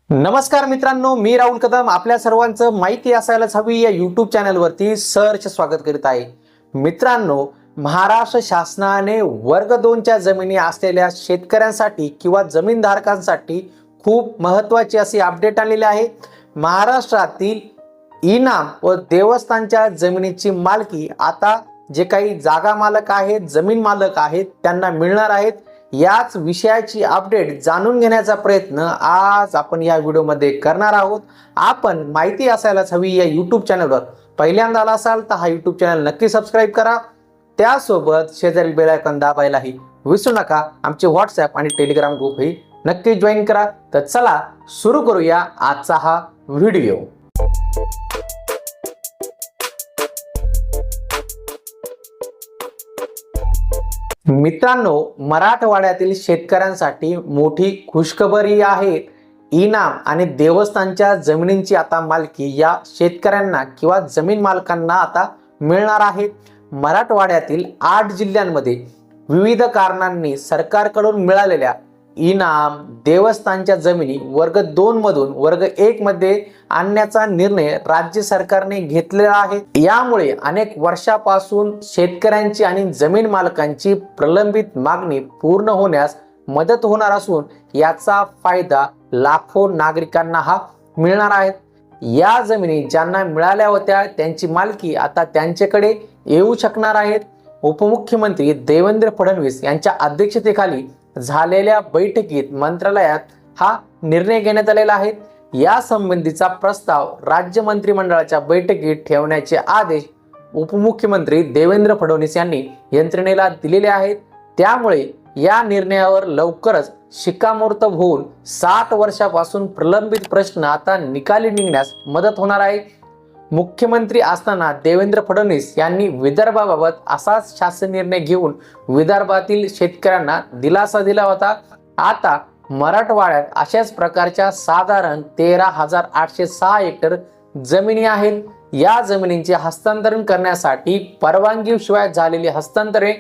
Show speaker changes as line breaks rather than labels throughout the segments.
नमस्कार मित्रांनो, मी राहुल कदम आपल्या सर्वांचं माहिती असायलाच हवी या यूट्यूब चॅनलवरती सहर्ष स्वागत करीत आहे. मित्रांनो, महाराष्ट्र शासनाने वर्ग 2च्या जमिनी असलेल्या शेतकऱ्यांसाठी किंवा जमीनधारकांसाठी खूप महत्त्वाची अशी अपडेट आलेली आहे. महाराष्ट्रातील इनाम व देवस्थानच्या जमिनीची मालकी आता जे काही जागा मालक आहेत, जमीन मालक आहेत त्यांना मिळणार आहेत. याच विषयाची अपडेट जाणून घेण्याचा प्रयत्न आज आपण या व्हिडिओमध्ये करणार आहोत. आपण माहिती असायलाच हवी या यूट्यूब चॅनलवर पहिल्यांदा आला असाल तर हा यूट्यूब चॅनल नक्की सबस्क्राईब करा. त्यासोबत शेजारी बेल आयकॉन दाबायलाही विसरू नका. आमचे व्हॉट्सअप आणि टेलिग्राम ग्रुपही नक्की जॉईन करा. तर चला सुरू करूया आजचा हा व्हिडिओ. मित्रांनो, मराठवाड्यातील शेतकऱ्यांसाठी मोठी खुशखबरी आहे. इनाम आणि देवस्थानच्या जमिनींची आता मालकी या शेतकऱ्यांना किंवा जमीन मालकांना आता मिळणार आहे. मराठवाड्यातील 8 जिल्ह्यांमध्ये विविध कारणांनी सरकारकडून मिळालेल्या इनाम देवस्थानच्या जमिनी वर्ग 2 मधून वर्ग 1 मध्ये आणण्याचा निर्णय राज्य सरकारने घेतलेला आहे. यामुळे अनेक वर्षापासून शेतकऱ्यांची आणि जमीन मालकांची प्रलंबित मागणी पूर्ण होण्यास मदत होणार असून याचा फायदा लाखो नागरिकांना हा मिळणार आहे. या जमिनी ज्यांना मिळाल्या होत्या त्यांची मालकी आता त्यांच्याकडे येऊ शकणार आहेत. उपमुख्यमंत्री देवेंद्र फडणवीस यांच्या अध्यक्षतेखाली झालेल्या बैठकीत मंत्रालयात हा निर्णय घेण्यात आलेला आहे. या संबंधीचा प्रस्ताव राज्य मंत्रिमंडळाच्या बैठकीत ठेवण्याचे आदेश उपमुख्यमंत्री देवेंद्र फडणवीस यांनी यंत्रणेला दिलेले आहेत. त्यामुळे या निर्णयावर लवकरच शिक्कामोर्तब होऊन 60 वर्षापासून प्रलंबित प्रश्न आता निकाली निघण्यास मदत होणार आहे. मुख्यमंत्री असताना देवेंद्र फडणवीस यांनी विदर्भाबाबत असाच शासन निर्णय घेऊन विदर्भातील शेतकऱ्यांना दिलासा दिला होता. आता मराठवाड्यात अशाच प्रकारच्या साधारण 13,806 हेक्टर जमिनी आहेत. या जमिनींचे हस्तांतरण करण्यासाठी परवानगीशिवाय झालेली हस्तांतरे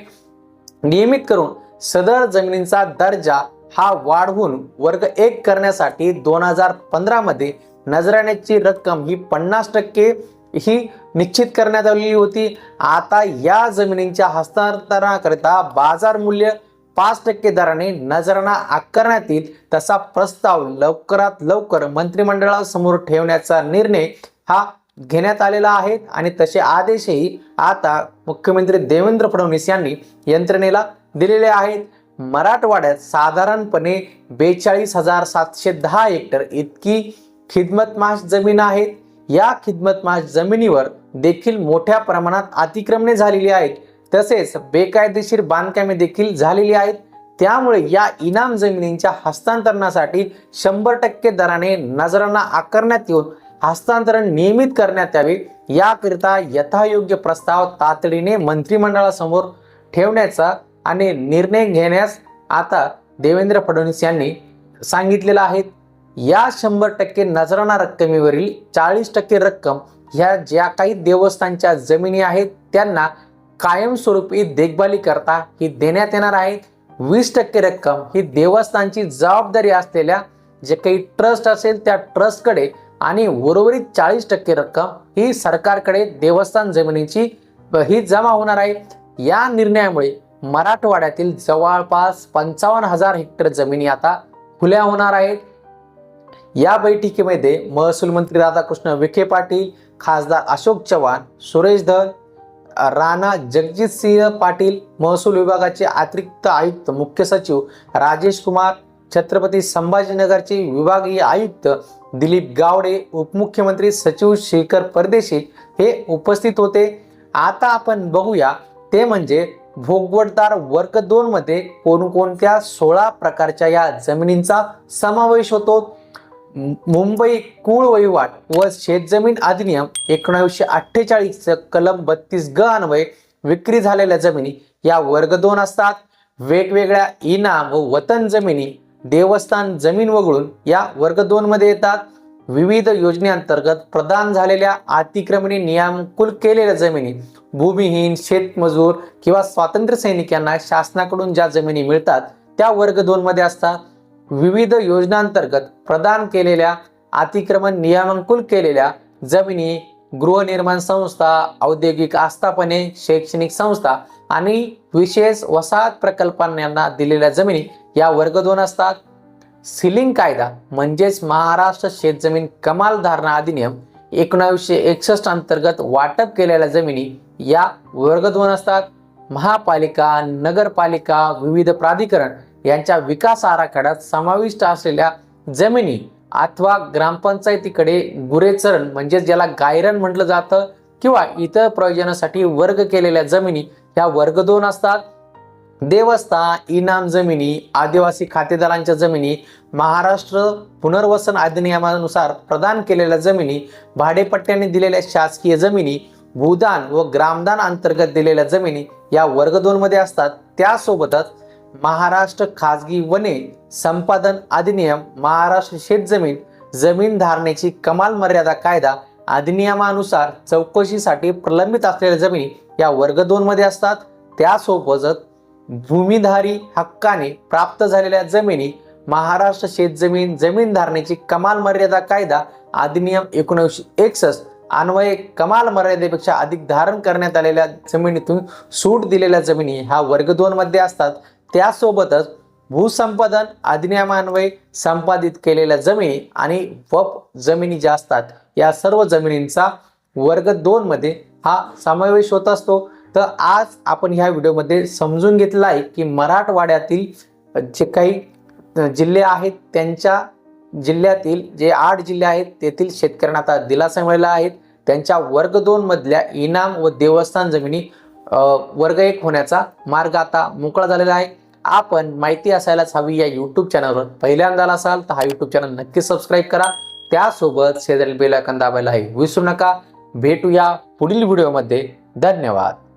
नियमित करून सदर जमिनींचा दर्जा हा वाढवून वर्ग 1 करण्यासाठी 2015 मध्ये नजराण्याची रक्कम ही 50% ही निश्चित करण्यात आलेली होती. आता या जमिनींच्या हस्तांतरणाकरिता बाजार मूल्य 5% दराने नजराणा आकारण्यात येईल. तसा प्रस्ताव लवकरात लवकर मंत्रिमंडळासमोर ठेवण्याचा निर्णय हा घेण्यात आलेला आहे आणि तसे आदेशही आता मुख्यमंत्री देवेंद्र फडणवीस यांनी यंत्रणेला दिलेले आहेत. मराठवाड्यात साधारणपणे 42,710 हेक्टर इतकी खिदमतमाश जमीन आहेत. या खिदमतमाश जमिनीवर देखील मोठ्या प्रमाणात अतिक्रमणे झालेली आहेत. तसेच बेकायदेशीर बांधकामे देखील झालेली आहेत. त्यामुळे या इनाम जमिनींच्या हस्तांतरणासाठी 100% दराने नजराणा आकारण्यात येऊन हस्तांतरण नियमित करण्यात यावे. याकरिता यथायोग्य प्रस्ताव तातडीने मंत्रिमंडळासमोर ठेवण्याचा आणि निर्णय घेण्यास आता देवेंद्र फडणवीस यांनी सांगितलेलं आहे. या 100% नजराणा रक्कमेवरील 40% रक्कम ह्या ज्या काही देवस्थानच्या जमिनी आहेत त्यांना कायमस्वरूपी देखभाली करता ही देण्यात येणार आहे. 20% रक्कम ही देवस्थानची जबाबदारी असलेल्या जे काही ट्रस्ट असेल त्या ट्रस्टकडे आणि उर्वरित 40% रक्कम ही सरकारकडे देवस्थान जमिनीची ही जमा होणार आहे. या निर्णयामुळे मराठवाड्यातील जवळपास 55,000 हेक्टर जमिनी आता खुल्या होणार आहेत. या बैठकीमध्ये महसूल मंत्री राधाकृष्ण विखे पाटील, खासदार अशोक चव्हाण, सुरेश धस, राणा जगजितसिंह पाटील, महसूल विभागाचे अतिरिक्त आयुक्त मुख्य सचिव राजेश कुमार, छत्रपती संभाजीनगरचे विभागीय आयुक्त दिलीप गावडे, उपमुख्यमंत्री सचिव शेखर परदेशी हे उपस्थित होते. आता आपण बघूया ते म्हणजे भोगवटदार वर्ग 2 मध्ये कोणकोणत्या 16 प्रकारच्या या जमिनींचा समावेश होतो. मुंबई कुळ वहिवाट व शेतजमीन अधिनियम 1948 कलम 32 ग अन्वये विक्री झालेल्या जमिनी या वर्ग 2 असतात. वेगवेगळ्या इनाम व वतन जमिनी देवस्थान जमीन वगळून या वर्ग 2 मध्ये येतात. विविध योजनेअंतर्गत प्रदान झालेल्या अतिक्रमणी नियमकुल केलेल्या जमिनी, भूमिहीन शेतमजूर किंवा स्वातंत्र्य सैनिकांना शासनाकडून ज्या जमिनी मिळतात त्या वर्ग 2 मध्ये असतात. विविध योजनांतर्गत प्रदान केलेल्या अतिक्रमण नियमांकुल केलेल्या जमिनी, गृहनिर्माण संस्था, औद्योगिक आस्थापने, शैक्षणिक संस्था आणि विशेष वसाहत प्रकल्पांना दिलेल्या जमिनी या वर्ग 2 असतात. सिलिंग कायदा म्हणजेच महाराष्ट्र शेतजमीन कमाल धारणा अधिनियम 1961 अंतर्गत वाटप केलेल्या जमिनी या वर्ग 2 असतात. महापालिका, नगरपालिका, विविध प्राधिकरण यांच्या विकास आराखड्यात समाविष्ट असलेल्या जमिनी अथवा ग्रामपंचायतीकडे गुरेचरण म्हणजेच ज्याला गायरन म्हटलं जातं किंवा इतर प्रयोजनासाठी वर्ग केलेल्या जमिनी ह्या वर्ग 2 असतात. देवस्थान, इनाम जमिनी, आदिवासी खातेदारांच्या जमिनी, महाराष्ट्र पुनर्वसन अधिनियमानुसार प्रदान केलेल्या जमिनी, भाडेपट्ट्याने दिलेल्या शासकीय जमिनी, भूदान व ग्रामदान अंतर्गत दिलेल्या जमिनी या वर्ग 2 मध्ये असतात. त्यासोबतच महाराष्ट्र खाजगी वने संपादन अधिनियम, महाराष्ट्र शेतजमीन जमीन धारणेची कमाल मर्यादा कायदा अधिनियमानुसार चौकशीसाठी प्रलंबित असलेल्या जमिनी या वर्ग 2 मध्ये असतात. त्यासोबतच भूमिधारी हक्काने प्राप्त झालेल्या जमिनी, महाराष्ट्र शेतजमीन जमीन धारणेची कमाल मर्यादा कायदा अधिनियम 1961 अन्वये कमाल मर्यादेपेक्षा अधिक धारण करण्यात आलेल्या जमिनीतून सूट दिलेल्या जमिनी ह्या वर्ग 2 मध्ये असतात. त्यासोबतच भूसंपादन अधिनियमान्वये संपादित केलेल्या जमिनी आणि वक्फ जमिनी ज्या असतात या सर्व जमिनींचा वर्ग 2 मध्ये हा समावेश होत असतो. तर आज आपण ह्या व्हिडिओमध्ये समजून घेतलं आहे की मराठवाड्यातील जे काही जिल्हे आहेत त्यांच्या जिल्ह्यातील जे 8 जिल्हे आहेत तेथील शेतकऱ्यांना आता दिलासा मिळाला आहे. त्यांच्या वर्ग 2 मधल्या इनाम व देवस्थान जमिनी वर्ग 1 होण्याचा मार्ग आता मोकळा झालेला आहे. आपण माहिती असायलाच हवी या यूट्यूब चॅनलवर पहिल्यांदा असाल तर हा यूट्यूब चॅनल नक्की सबस्क्राईब करा. त्यासोबत शेजारील बेल आयकॉन दाबायला विसरू नका. भेटूया पुढील व्हिडिओमध्ये. धन्यवाद.